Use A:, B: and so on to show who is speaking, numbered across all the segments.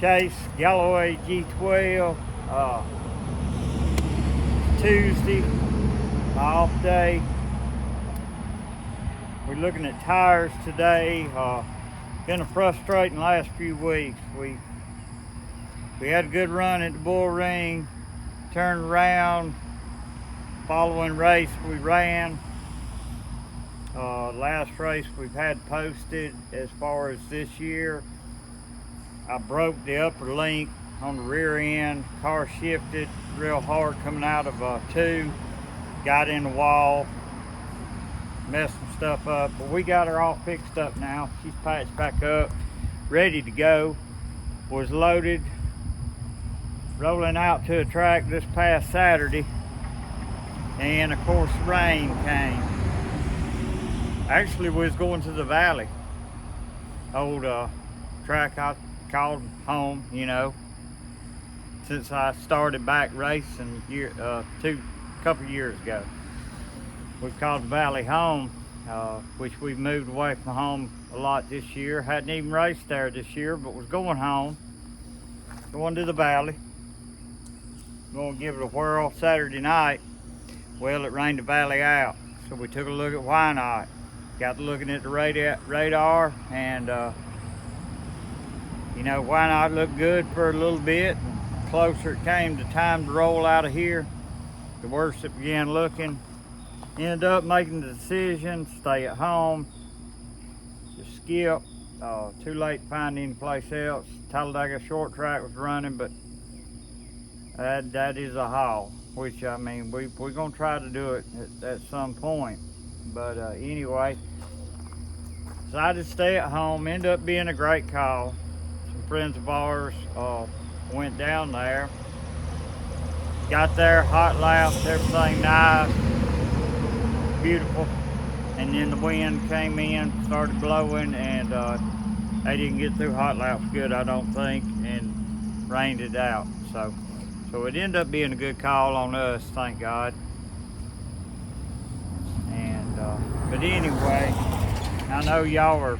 A: Chase Galloway G12. Tuesday, my off day. We're looking at tires today. Been a frustrating last few weeks. We had a good run at the bull ring, turned around, following race we ran. Last race we've had posted as far as this year, I broke the upper link on the rear end. Car shifted real hard coming out of 2, got in the wall, messed some stuff up, but we got her all fixed up now. She's patched back up, ready to go. Was loaded, rolling out to a track this past Saturday, and of course rain came. Actually, we was going to the valley, old track I called home, you know, since I started back racing couple years ago. We've called the valley home, which we've moved away from home a lot this year. Hadn't even raced there this year, but was going home, going to the valley, going to give it a whirl Saturday night. Well, it rained the valley out, so we took a look at why not. Got to looking at the radar, and you know, why not look good for a little bit. And closer it came to time to roll out of here, the worse it began looking. Ended up making the decision, stay at home, just skip. Too late to find any place else. Talladega short track was running, but that is a haul, which I mean, we're gonna try to do it at some point. But anyway, decided to stay at home. Ended up being a great call. Some friends of ours went down there. Got there, hot laps, everything nice, beautiful. And then the wind came in, started blowing, and they didn't get through hot laps good, I don't think, and rained it out. So it ended up being a good call on us, thank God. But anyway, I know y'all are,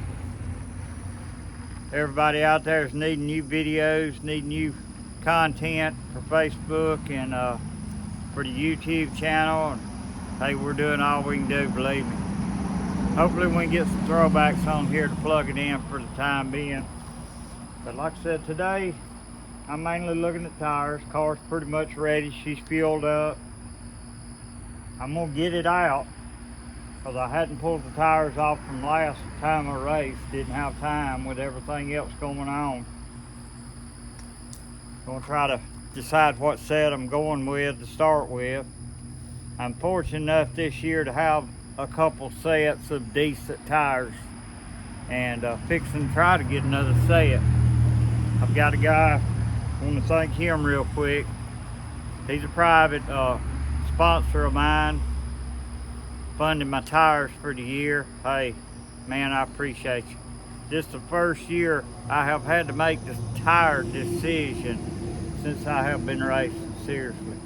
A: everybody out there is needing new videos, needing new content for Facebook and for the YouTube channel. And hey, we're doing all we can do, believe me. Hopefully we can get some throwbacks on here to plug it in for the time being. But like I said, today I'm mainly looking at tires. Car's pretty much ready. She's fueled up. I'm gonna get it out, because I hadn't pulled the tires off from last time I raced. Didn't have time with everything else going on. Gonna try to decide what set I'm going with to start with. I'm fortunate enough this year to have a couple sets of decent tires, and fixing to try to get another set. I've got a guy, I want to thank him real quick. He's a private sponsor of mine, funding my tires for the year. Hey, man, I appreciate you. This is the first year I have had to make this tire decision since I have been racing, seriously.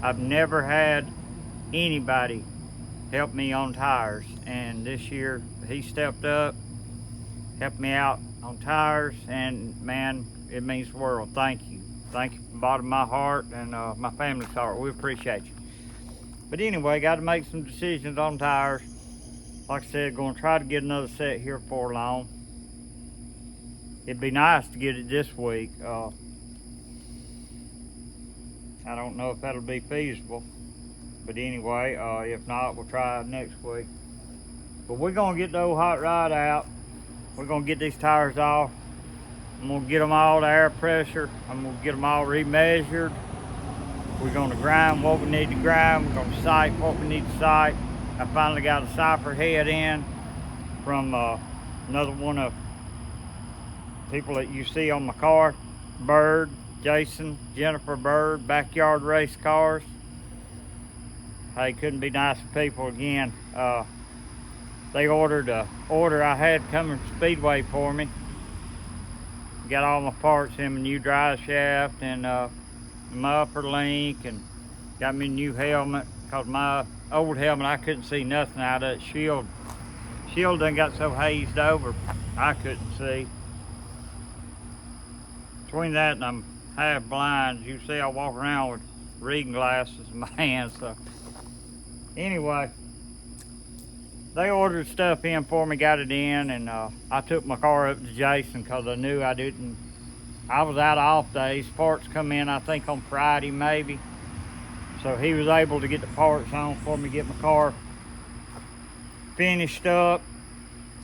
A: I've never had anybody help me on tires, and this year he stepped up, helped me out on tires, and man, it means the world. Thank you. Thank you from the bottom of my heart and my family's heart. We appreciate you. But anyway, got to make some decisions on tires. Like I said, going to try to get another set here before long. It'd be nice to get it this week. I don't know if that'll be feasible. But anyway, if not, we'll try it next week. But we're going to get the old hot rod out. We're going to get these tires off. I'm going to get them all to air pressure. I'm going to get them all remeasured. We're going to grind what we need to grind. We're going to sight what we need to sight. I finally got a cipher head in from another one of people that you see on my car. Bird, Jason, Jennifer Bird, Backyard Race Cars. Hey, couldn't be nicer people again. They ordered a order I had coming from Speedway for me. Got all my parts in, my new drive shaft and my upper link, and got me a new helmet, because my old helmet I couldn't see nothing out of it. Shield done got so hazed over I couldn't see. between that and I'm half blind, you see I walk around with reading glasses in my hands. So anyway, they ordered stuff in for me, got it in, and I took my car up to Jason because I knew I was out of off days. Parts come in, I think, on Friday maybe. So he was able to get the parts on for me, get my car finished up,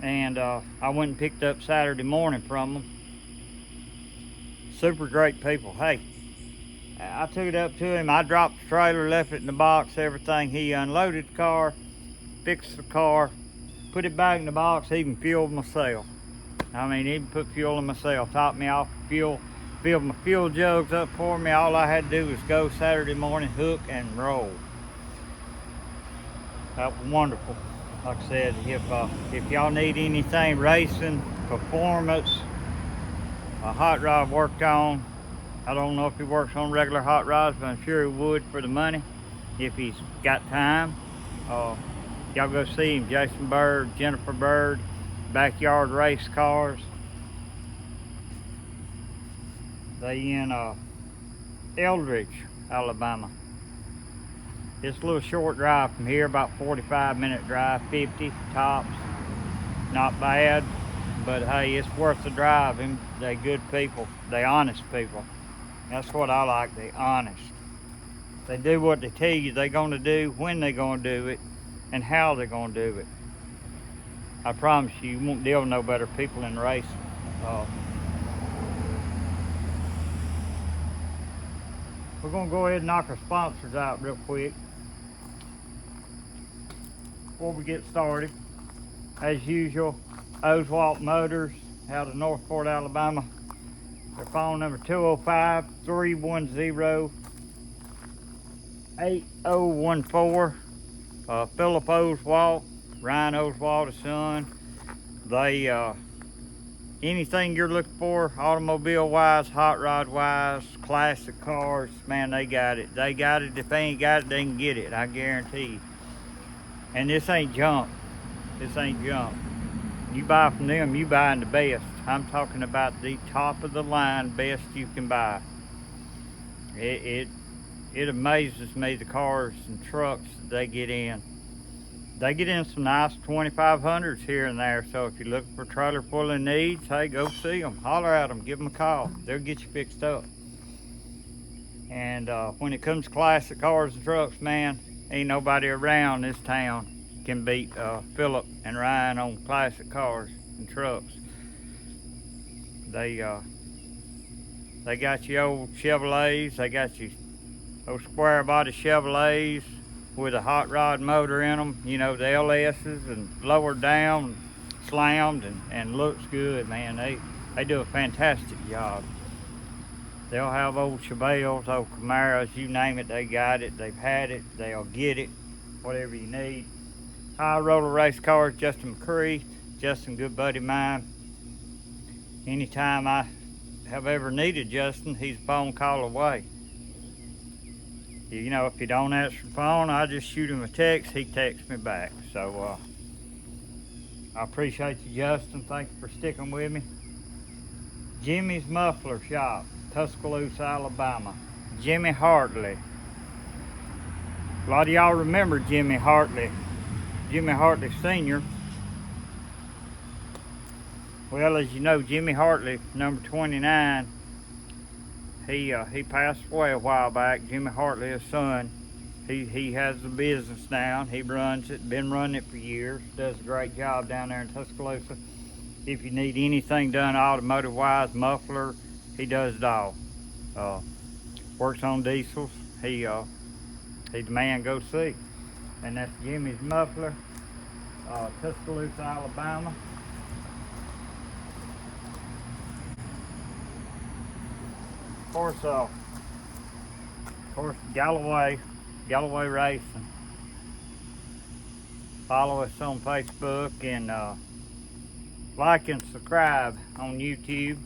A: and I went and picked up Saturday morning from them. Super great people. Hey, I took it up to him. I dropped the trailer, left it in the box, everything. He unloaded the car, fixed the car, put it back in the box, even fueled myself. I mean, even put fuel in myself, topped me off fuel, filled my fuel jugs up for me. All I had to do was go Saturday morning, hook and roll. That was wonderful. Like I said, if y'all need anything racing, performance, a hot rod worked on, I don't know if he works on regular hot rods, but I'm sure he would for the money if he's got time. Y'all go see him, Jason Bird, Jennifer Bird, Backyard Race Cars. They in Eldridge, Alabama. It's a little short drive from here, about 45-minute drive, 50 tops. Not bad, but hey, it's worth the drive. They good people, they honest people. That's what I like, they honest. They do what they tell you they're gonna do, when they're gonna do it, and how they're gonna do it. I promise you, you won't deal with no better people in racing. We're gonna go ahead and knock our sponsors out real quick before we get started. As usual, Oswalt Motors out of Northport, Alabama. Their phone number 205-310-8014. Philip Oswalt, Ryan Oswalt, his son. They anything you're looking for, automobile wise, hot rod wise, classic cars, man, they got it. They got it. If they ain't got it, they can get it, I guarantee you. And this ain't junk. This ain't junk. You buy from them, you buying the best. I'm talking about the top of the line, best you can buy. It amazes me, the cars and trucks they get in. They get in some nice 2500s here and there, so if you're looking for a trailer full of needs, hey, go see them, holler at them, give them a call. They'll get you fixed up. And when it comes to classic cars and trucks, man, ain't nobody around this town can beat Philip and Ryan on classic cars and trucks. They got you old Chevrolets, they got you those square body Chevrolets with a hot rod motor in them, you know, the LS's, and lowered down, slammed, and looks good, man. They do a fantastic job. They'll have old Chevelles, old Camaros, you name it, they got it, they've had it, they'll get it, whatever you need. High roller race cars, Justin McCree, Justin, good buddy of mine. Anytime I have ever needed Justin, he's a phone call away. You know, if he don't answer the phone, I just shoot him a text, he texts me back. So I appreciate you, Justin. Thank you for sticking with me. Jimmy's Muffler Shop, Tuscaloosa, Alabama. Jimmy Hartley. A lot of y'all remember Jimmy Hartley. Jimmy Hartley Sr. Well, as you know, Jimmy Hartley, number 29, he passed away a while back. Jimmy Hartley, his son, he has the business now. He runs it, been running it for years. Does a great job down there in Tuscaloosa. If you need anything done automotive wise, muffler, he does it all. Works on diesels. He's the man go see. And that's Jimmy's Muffler, Tuscaloosa, Alabama. Of course, Galloway Racing. Follow us on Facebook and like and subscribe on YouTube,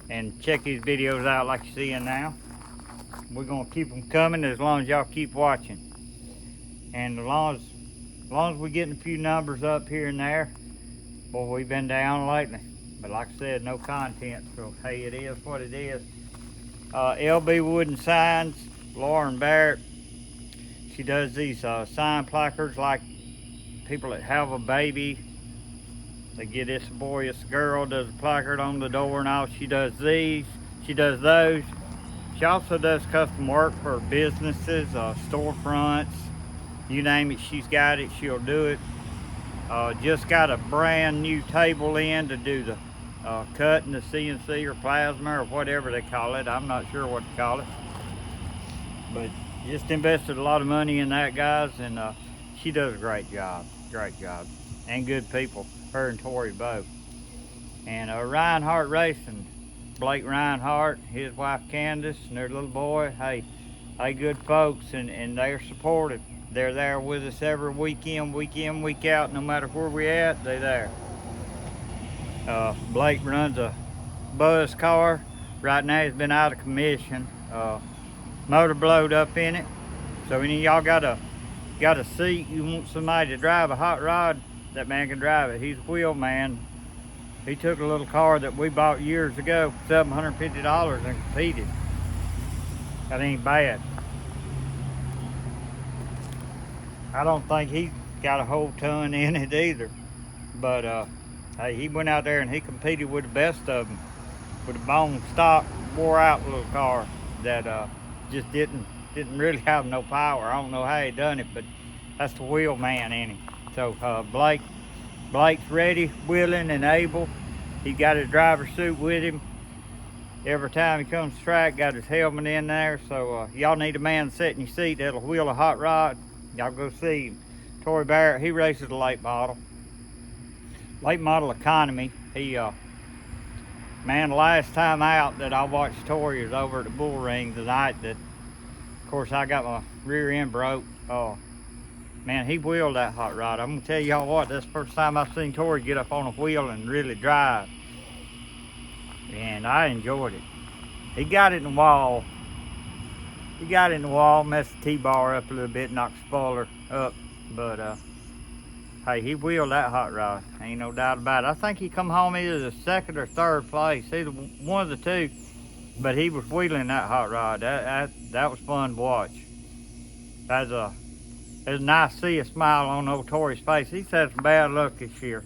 A: and check these videos out like you're seeing now. We're gonna keep them coming as long as y'all keep watching, and as long as we're getting a few numbers up here and there. Boy, we've been down lately. But like I said, no content, so hey, it is what it is. LB Wooden Signs, Lauren Barrett. She does these sign placards like people that have a baby. They get this boy, this girl, does a placard on the door and all. She does these, she does those. She also does custom work for businesses, storefronts, you name it, she's got it, she'll do it. Just got a brand new table in to do the cutting, the CNC or plasma or whatever they call it. I'm not sure what to call it. But just invested a lot of money in that, guys, and she does a great job, and good people, her and Tori both. And Reinhardt Racing, Blake Reinhardt, his wife Candace, and their little boy, hey, they good folks, and they're supportive. They're there with us every weekend, week in, week out, no matter where we're at, they're there. Blake runs a buzz car. Right now he's been out of commission. Motor blowed up in it. So any of y'all got a seat, you want somebody to drive a hot rod, that man can drive it. He's a wheel man. He took a little car that we bought years ago, $750, and competed. That ain't bad. I don't think he got a whole ton in it either. But hey, he went out there and he competed with the best of them, with a bone stock, wore out little car that just didn't really have no power. I don't know how he done it, but that's the wheel man in him. So Blake's ready, willing, and able. He got his driver's suit with him. Every time he comes to track, got his helmet in there. So y'all need a man to sit in your seat that'll wheel a hot rod. Y'all go see him. Tori Barrett, he races a late model economy. He man, the last time out that I watched Tori was over at the bull ring the night that, of course, I got my rear end broke. Man, he wheeled that hot rod. I'm gonna tell y'all what, that's the first time I've seen Tori get up on a wheel and really drive. And I enjoyed it. He got it in the wall. Messed the T-bar up a little bit, knocked the spoiler up. But hey, he wheeled that hot rod. Ain't no doubt about it. I think he come home either the second or third place, either one of the two. But he was wheeling that hot rod. That was fun to watch. It's nice to see a smile on old Tori's face. He's had some bad luck this year.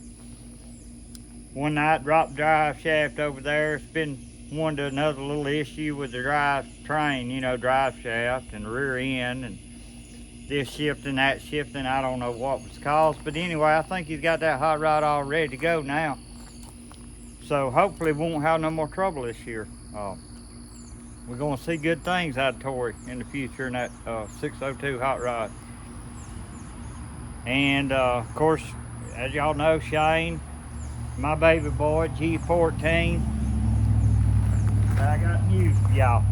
A: One night, dropped drive shaft over there. It's been one to another little issue with the drive train, drive shaft and rear end, and this shifting, that shifting. I don't know what was caused, but anyway, I think he's got that hot rod all ready to go now. So hopefully we won't have no more trouble this year. We're gonna see good things out of Tori in the future in that 602 hot rod. And of course, as y'all know, Shane, my baby boy, G14. I got news for y'all.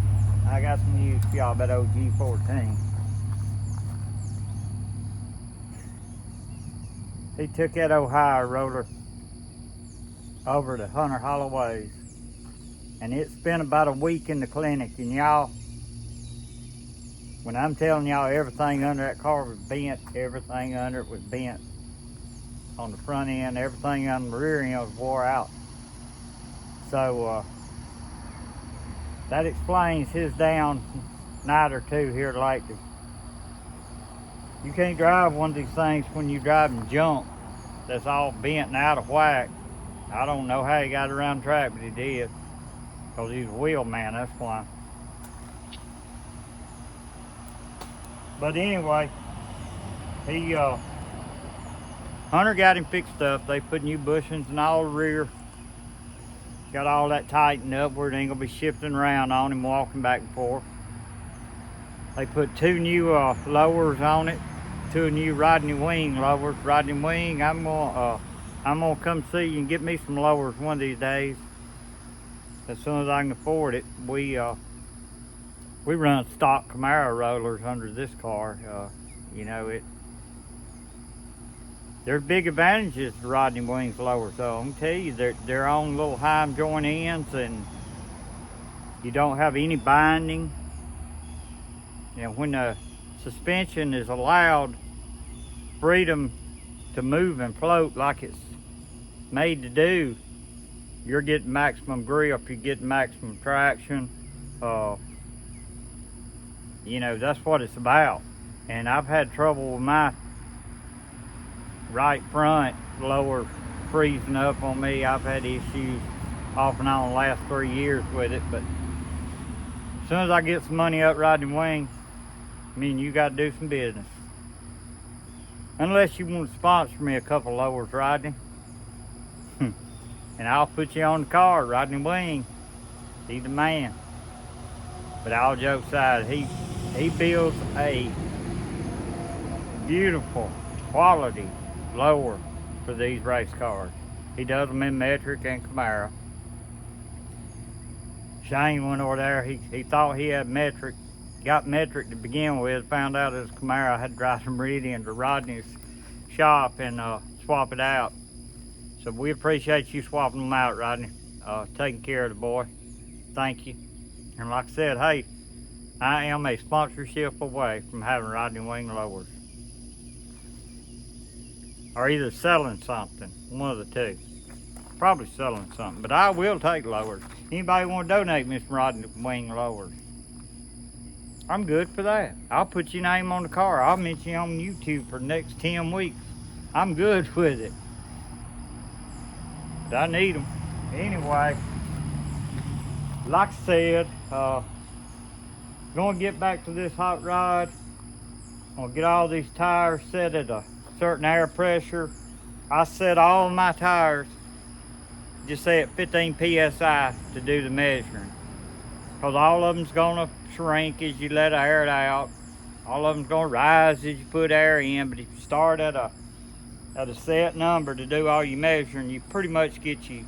A: I got some news for y'all about old G14. He took that Ohio roller over to Hunter Holloway's, and it spent about a week in the clinic. And y'all, when I'm telling y'all everything under that car was bent, everything under it was bent. On the front end, everything on the rear end was wore out. So that explains his down night or two here lately. You can't drive one of these things when you're driving junk that's all bent and out of whack. I don't know how he got around the track, but he did. Because he's a wheel man, that's why. But anyway, Hunter got him fixed up. They put new bushings in all the rear. Got all that tightened up where it ain't gonna be shifting around on him walking back and forth. They put two new lowers on it, two new Rodney Wing lowers. Rodney Wing, I'm gonna come see you and get me some lowers one of these days. As soon as I can afford it. We run stock Camaro rollers under this car. There's big advantages to Rodney Wing's lowers, so I'm gonna tell you, they're on little Heim joint ends, and you don't have any binding. When the suspension is allowed freedom to move and float like it's made to do, you're getting maximum grip, you're getting maximum traction. You know, that's what it's about. And I've had trouble with my right front lower freezing up on me. I've had issues off and on the last 3 years with it, but as soon as I get some money up riding wing, me and you got to do some business. Unless you want to sponsor me a couple lowers riding, and I'll put you on the card riding wing. He's the man. But all jokes aside, he builds a beautiful quality lower for these race cars. He does them in metric and Camaro. Shane went over there, he thought he had metric, got metric to begin with, found out it was Camaro. I had to drive some Meridian to Rodney's shop and swap it out. So we appreciate you swapping them out, Rodney. Taking care of the boy. Thank you. And like I said, hey, I am a sponsorship away from having Rodney wing lowers. Or either selling something, one of the two. Probably selling something, but I will take lowers. Anybody want to donate me some Rodney wing lowers? I'm good for that. I'll put your name on the car. I'll mention you on YouTube for the next 10 weeks. I'm good with it. But I need them. Anyway, like I said, going to get back to this hot rod. I'm going to get all these tires set at a certain air pressure. I set all of my tires, just say at 15 psi to do the measuring. Because all of them's going to shrink as you let air it out. All of them's going to rise as you put air in. But if you start at a set number to do all your measuring, you pretty much get you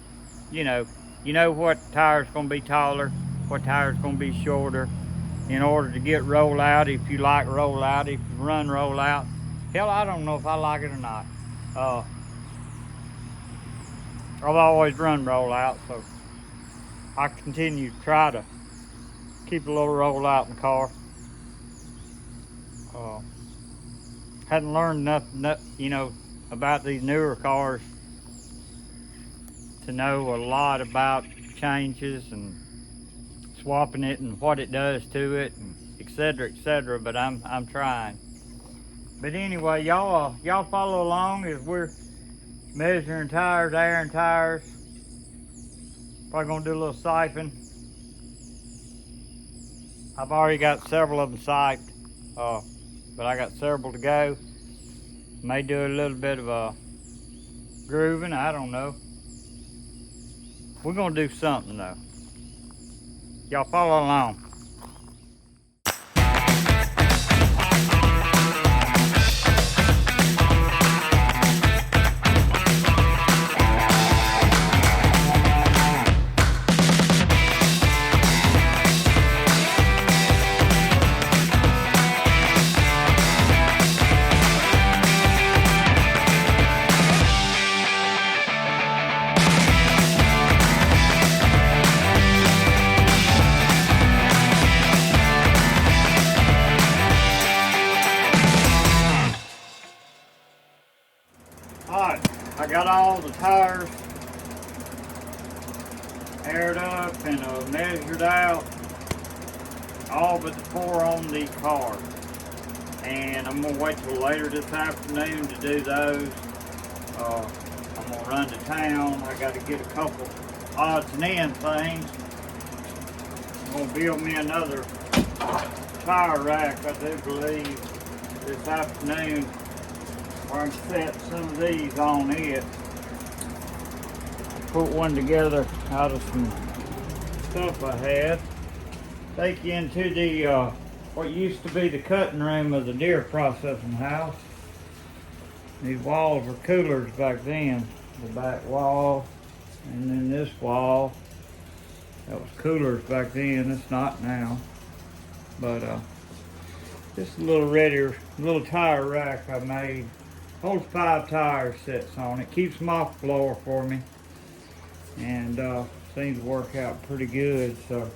A: know what tire's going to be taller, what tire's going to be shorter. In order to get roll out, if you like roll out, if you run roll out. Hell, I don't know if I like it or not. I've always run roll out, so I continue to try to keep a little roll out in the car. Hadn't learned nothing, you know, about these newer cars to know a lot about changes and swapping it and what it does to it, and et cetera, but I'm trying. But anyway, y'all follow along as we're measuring tires, airing tires. Probably gonna do a little siping. I've already got several of them siped, but I got several to go. May do a little bit of grooving, I don't know. We're gonna do something though. Y'all follow along. I got all the tires aired up and measured out, all but the 4 on the car. And I'm gonna wait till later this afternoon to do those. I'm gonna run to town. I gotta get a couple odds and ends things. I'm gonna build me another tire rack, I do believe, this afternoon, where I can set some of these on it. Put one together out of some stuff I had. Take you into the what used to be the cutting room of the deer processing house. These walls were coolers back then. The back wall, and then this wall. That was coolers back then. It's not now. But just a little tire rack I made. Holds 5 tire sets on it. Keeps them off the floor for me. And seems to work out pretty good. So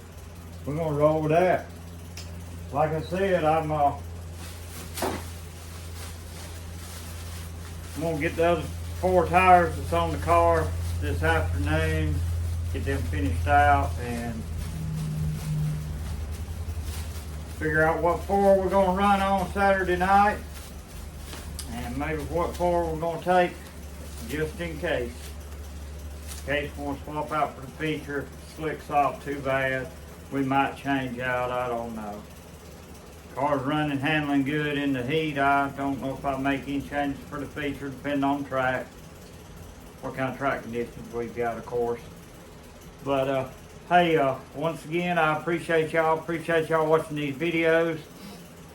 A: we're gonna roll with that. Like I said, I'm gonna get the other 4 tires that's on the car this afternoon. get them finished out and figure out what floor we're gonna run on Saturday night, and maybe what floor we're gonna take just in case. In case we want to swap out for the feature. If it slicks off too bad, we might change out, I don't know. Car's running, handling good in the heat. I don't know if I'll make any changes for the feature, depending on track. What kind of track conditions we've got, of course. But hey, once again, I appreciate y'all watching these videos.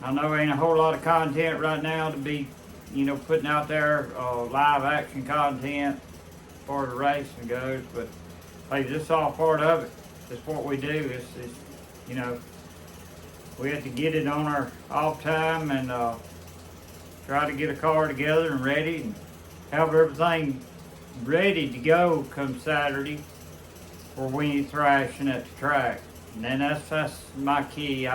A: I know ain't a whole lot of content right now to be, you know, putting out there, live action content as far as the racing goes, but hey, this is all part of it. It's what we do. It's you know, we have to get it on our off time and try to get a car together and ready and have everything ready to go come Saturday for we ain't thrashing at the track. And then that's my key.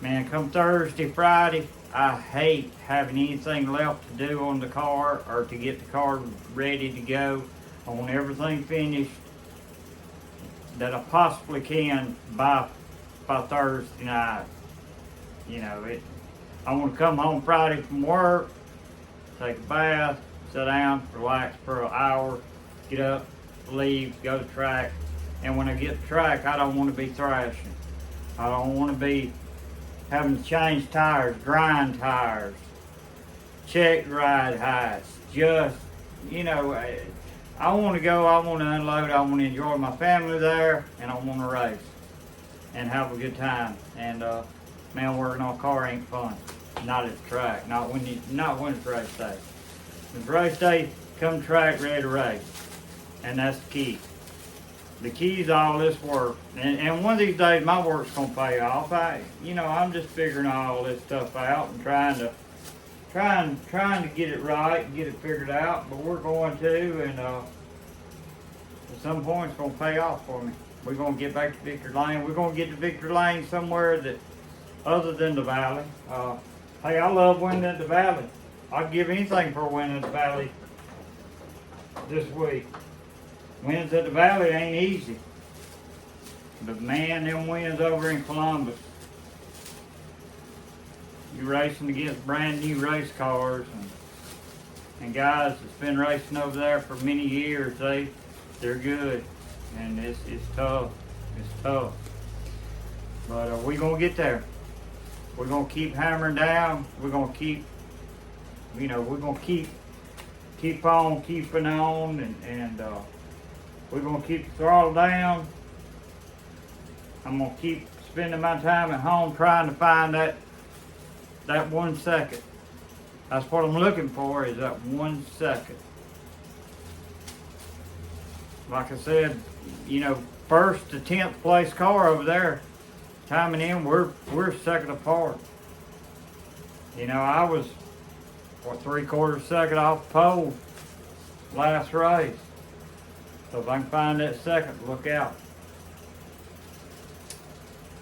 A: Man, come Thursday, Friday, I hate having anything left to do on the car or to get the car ready to go. I want everything finished that I possibly can by Thursday night. You know, I want to come home Friday from work, take a bath, sit down, relax for an hour, get up, leave, go to track. And when I get to track, I don't want to be thrashing. I don't want to be having to change tires, grind tires, check ride heights. Just, you know, I want to go, I want to unload, I want to enjoy my family there, and I want to race and have a good time. And man, working on a car ain't fun. Not at the track. Not when it's race day. When it's race day, come track ready to race. And that's the key. The key is all this work. And one of these days my work's gonna pay off. I'm just figuring all this stuff out and trying to get it right and get it figured out, but we're going to, and at some point it's gonna pay off for me. We're going to get back to Victory Lane. We're going to get to Victory Lane somewhere that, other than the Valley. Hey, I love winning at the Valley. I'd give anything for a win at the Valley this week. Wins at the Valley ain't easy. But man, them wins over in Columbus. You're racing against brand new race cars and guys that's been racing over there for many years. They're good. And it's tough. It's tough. But we're going to get there. We're going to keep hammering down. We're going to keep, we're going to keep on keeping on. And we're going to keep the throttle down. I'm going to keep spending my time at home trying to find that 1 second. That's what I'm looking for, is that 1 second. Like I said, first to 10th place car over there, timing in, we're a second apart. I was, 3/4 second off the pole last race. So if I can find that second, look out.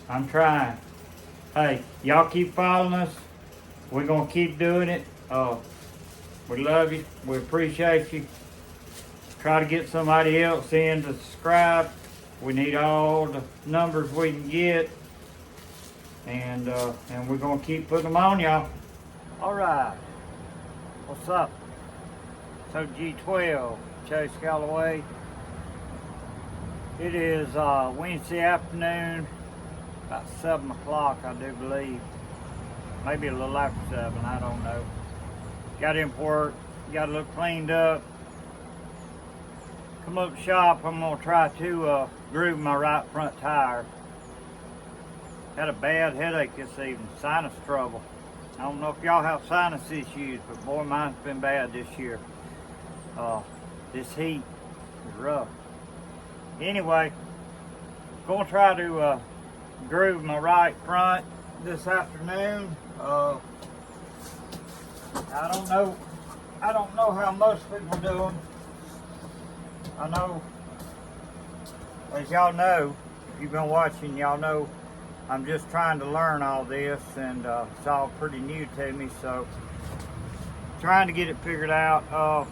A: I'm trying. Hey, y'all keep following us. We're going to keep doing it. We love you. We appreciate you. Try to get somebody else in to subscribe. We need all the numbers we can get. And we're going to keep putting them on, y'all. All right. What's up? So G12, Chase Calloway. It is Wednesday afternoon, about 7 o'clock, I do believe. Maybe a little after 7, I don't know. Got in for work, got to look cleaned up. Come up to the shop, I'm going to try to groove my right front tire. Had a bad headache this evening, sinus trouble. I don't know if y'all have sinus issues, but boy, mine's been bad this year. This heat is rough. Anyway, going to try to groove my right front this afternoon. I don't know how most people do them. I know, as y'all know, if you've been watching, y'all know I'm just trying to learn all this, and it's all pretty new to me, so trying to get it figured out.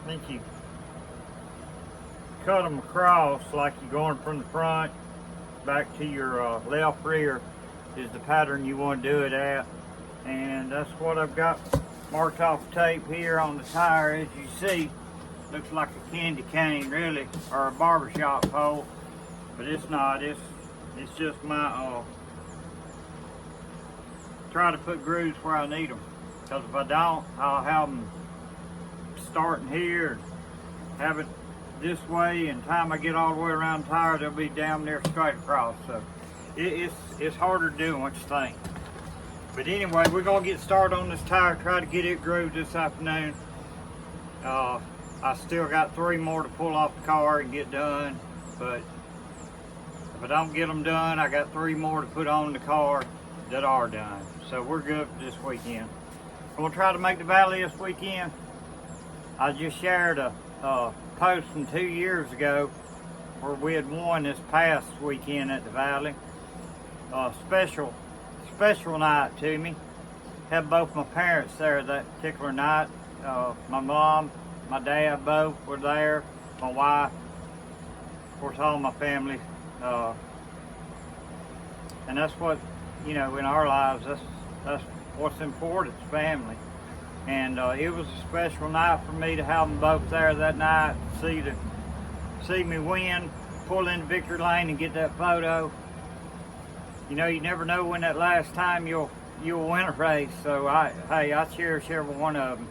A: Thank you. cut them across like you're going from the front back to your left rear is the pattern you want to do it at. And that's what I've got marked off tape here on the tire. As you see, looks like a candy cane really, or a barbershop pole, but it's not. It's just my try to put grooves where I need them, because if I don't, I'll have them starting here and have it this way, and time I get all the way around the tire, they'll be down there straight across. So it's harder to do than what you think. But anyway, we're gonna get started on this tire, try to get it grooved this afternoon. I still got 3 more to pull off the car and get done, but if I don't get them done, I got 3 more to put on the car that are done. So we're good for this weekend. I'm gonna try to make the Valley this weekend. I just shared a post from 2 years ago where we had won this past weekend at the Valley. Special night to me. Had both my parents there that particular night. My mom, my dad both were there. My wife, of course, all my family. And that's what, you know, in our lives, that's what's important, is family. And it was a special night for me to have them both there that night, see me win, pull into victory lane and get that photo. You know, you never know when that last time you'll win a race. So I cherish every one of them.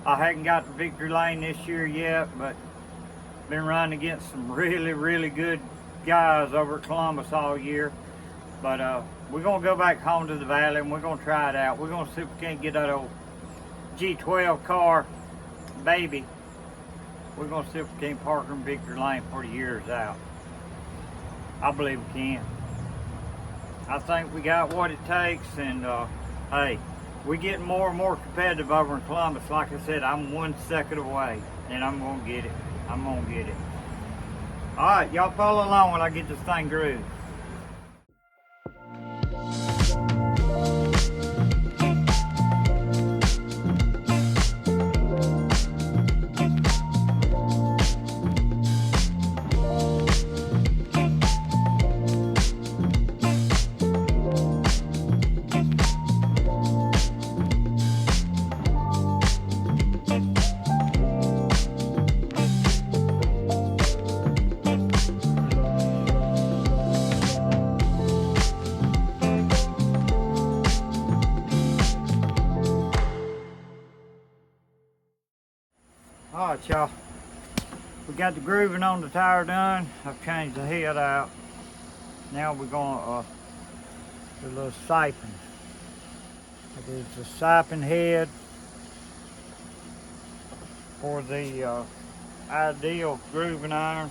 A: I hadn't got to victory lane this year yet, but been running against some really good guys over at Columbus all year. But we're gonna go back home to the Valley and we're gonna try it out. We're gonna see if we can't get that old G12 car, baby. We're gonna see if we can't park in victory lane for the year's out. I believe we can. I think we got what it takes, and hey, we're getting more and more competitive over in Columbus. Like I said, I'm 1 second away, and I'm gonna get it. I'm gonna get it. All right, y'all follow along when I get this thing grooved. All right, y'all, we got the grooving on the tire done. I've changed the head out. Now we're gonna do a little siping. It's a siping head for the ideal grooving iron.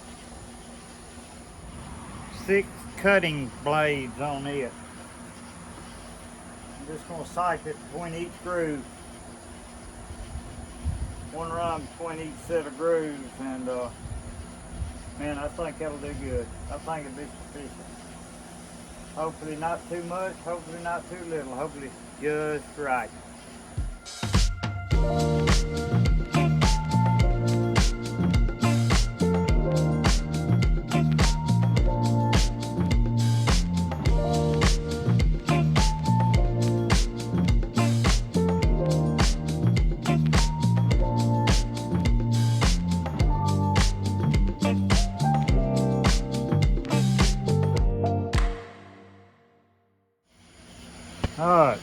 A: 6 cutting blades on it. I'm just gonna sipe it between each groove. 1 run between each set of grooves, and man, I think that'll do good. I think it'll be sufficient. Hopefully not too much, hopefully not too little, hopefully just right. Alright,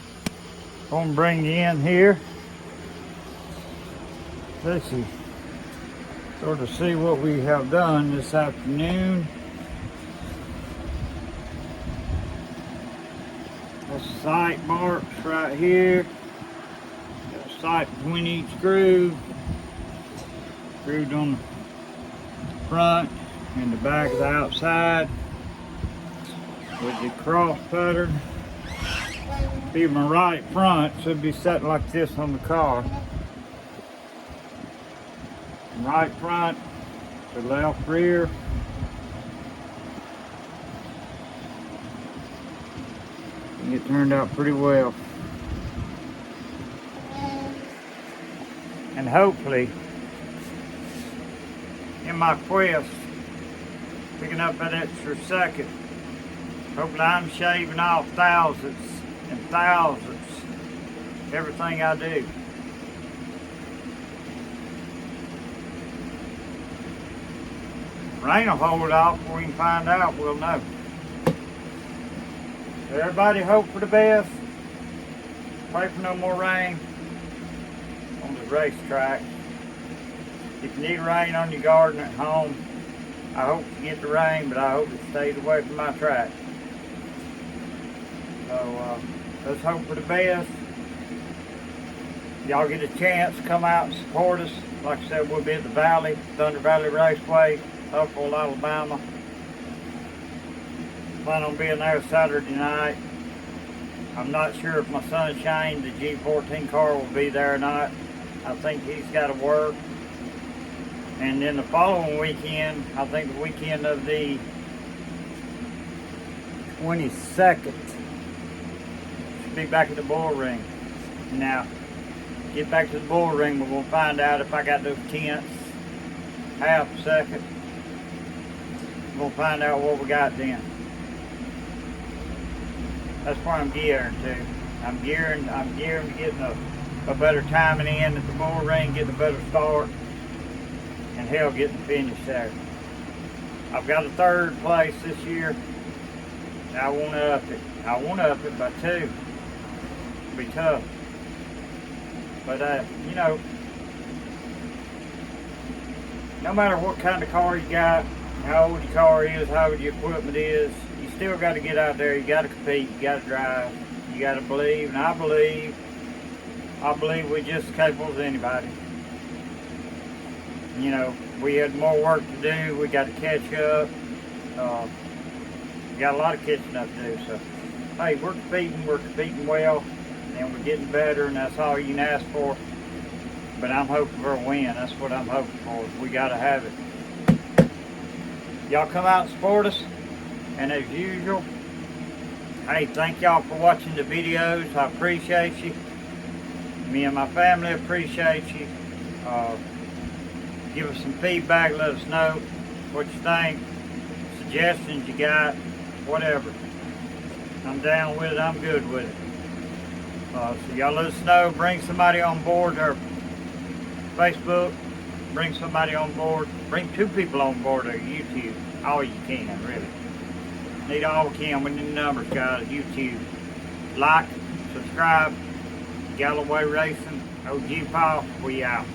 A: going to bring you in here. Let's see, sort of see what we have done this afternoon. That's sight marks right here. Got a sight between each groove. Grooved on the front and the back of the outside with the cross pattern. Be my right front, should be set like this on the car. Right front to left rear. And it turned out pretty well. And hopefully, in my quest picking up that extra second. Hopefully I'm shaving off thousandths and thousandths everything I do. Rain will hold off before we can find out, we'll know. Everybody hope for the best. Pray for no more rain on the racetrack. If you need rain on your garden at home, I hope you get the rain, but I hope it stays away from my track. So let's hope for the best. Y'all get a chance, come out and support us. Like I said, we'll be at the Valley, Thunder Valley Raceway, Upwell, Alabama. Plan on being there Saturday night. I'm not sure if my Sunshine, the G14 car, will be there or not. I think he's got to work. And then the following weekend, I think the weekend of the 22nd, should be back at the bull ring. Now, get back to the bull ring, we're going to find out if I got those tenths, half a second. We're going to find out what we got then. That's where I'm gearing to. I'm gearing to getting a better timing in at the bull ring, getting a better start, and hell, getting the finish there. I've got a third place this year. I want to up it. I want to up it by 2. It'll be tough. But, you know, no matter what kind of car you got, how old your car is, how old your equipment is, you still got to get out there. You got to compete. You got to drive. You got to believe. And I believe we're just as capable as anybody. You know, we had more work to do. We got to catch up. We got a lot of catching up to do. So, hey, we're competing well, and we're getting better, and that's all you can ask for. But I'm hoping for a win. That's what I'm hoping for. We got to have it. Y'all come out and support us. And as usual, hey, thank y'all for watching the videos. I appreciate you. Me and my family appreciate you. Give us some feedback. Let us know what you think. Suggestions you got. Whatever. I'm down with it. I'm good with it. So y'all let us know. Bring somebody on board our Facebook. Bring somebody on board. Bring 2 people on board our YouTube. All you can, really. Need all we can. We need numbers, guys. YouTube. Like, subscribe. Galloway Racing. OG Paw. We out.